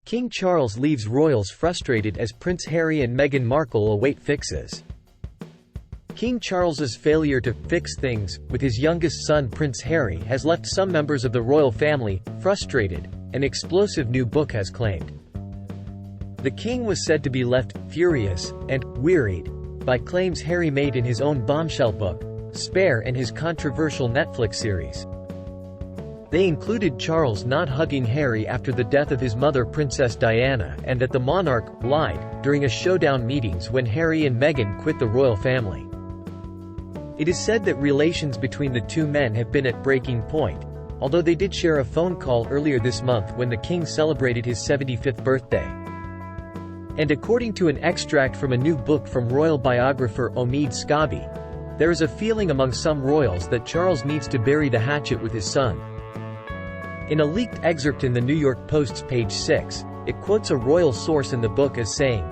King Charles leaves royals frustrated as Prince Harry and Meghan Markle await fixes. King Charles's failure to fix things with his youngest son Prince Harry has left some members of the royal family frustrated, an explosive new book has claimed. The king was said to be left furious and wearied by claims Harry made in his own bombshell book, Spare, and his controversial Netflix series. They included Charles not hugging Harry after the death of his mother Princess Diana, and that the monarch lied during a showdown meetings when Harry and Meghan quit the royal family. It is said that relations between the two men have been at breaking point, although they did share a phone call earlier this month when the king celebrated his 75th birthday. And according to an extract from a new book from royal biographer Omid Scobie, there is a feeling among some royals that Charles needs to bury the hatchet with his son. In a leaked excerpt in the New York Post's page 6, it quotes a royal source in the book as saying,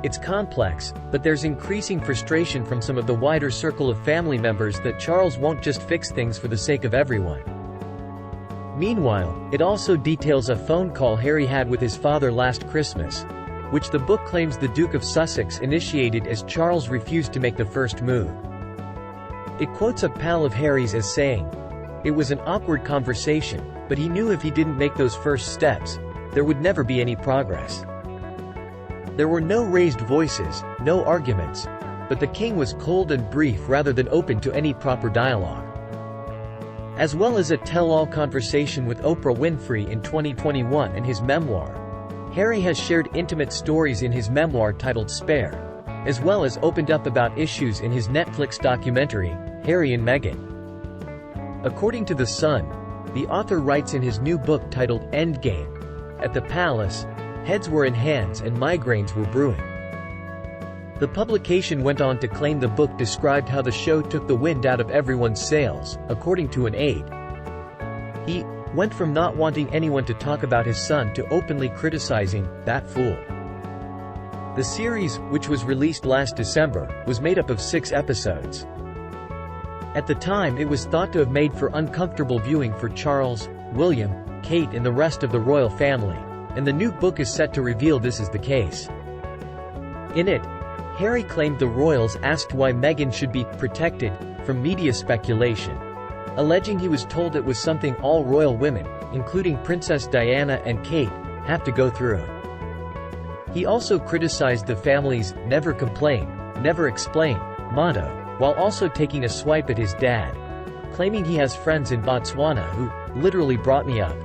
"It's complex, but there's increasing frustration from some of the wider circle of family members that Charles won't just fix things for the sake of everyone." Meanwhile, it also details a phone call Harry had with his father last Christmas, which the book claims the Duke of Sussex initiated as Charles refused to make the first move. It quotes a pal of Harry's as saying, "It was an awkward conversation, but he knew if he didn't make those first steps, there would never be any progress." There were no raised voices, no arguments, but the king was cold and brief rather than open to any proper dialogue. As well as a tell-all conversation with Oprah Winfrey in 2021 and his memoir, Harry has shared intimate stories in his memoir titled Spare, as well as opened up about issues in his Netflix documentary, Harry and Meghan. According to The Sun, the author writes in his new book titled Endgame, "At the palace, heads were in hands and migraines were brewing." The publication went on to claim the book described how the show took the wind out of everyone's sails, according to an aide. He went from not wanting anyone to talk about his son to openly criticizing that fool. The series, which was released last December, was made up of 6 episodes. At the time, it was thought to have made for uncomfortable viewing for Charles, William, Kate, and the rest of the royal family, and the new book is set to reveal this is the case. In it, Harry claimed the royals asked why Meghan should be protected from media speculation, alleging he was told it was something all royal women, including Princess Diana and Kate, have to go through. He also criticized the family's "never complain, never explain" motto, while also taking a swipe at his dad, claiming he has friends in Botswana who literally brought me up.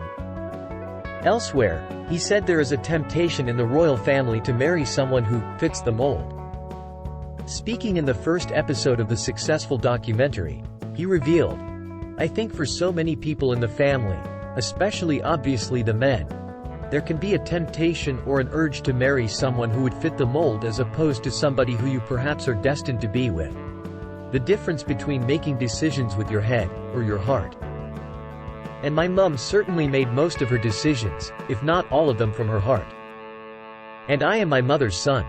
Elsewhere, he said there is a temptation in the royal family to marry someone who fits the mold. Speaking in the first episode of the successful documentary, he revealed, "I think for so many people in the family, especially obviously the men, there can be a temptation or an urge to marry someone who would fit the mold as opposed to somebody who you perhaps are destined to be with. The difference between making decisions with your head or your heart. And my mum certainly made most of her decisions, if not all of them, from her heart. And I am my mother's son."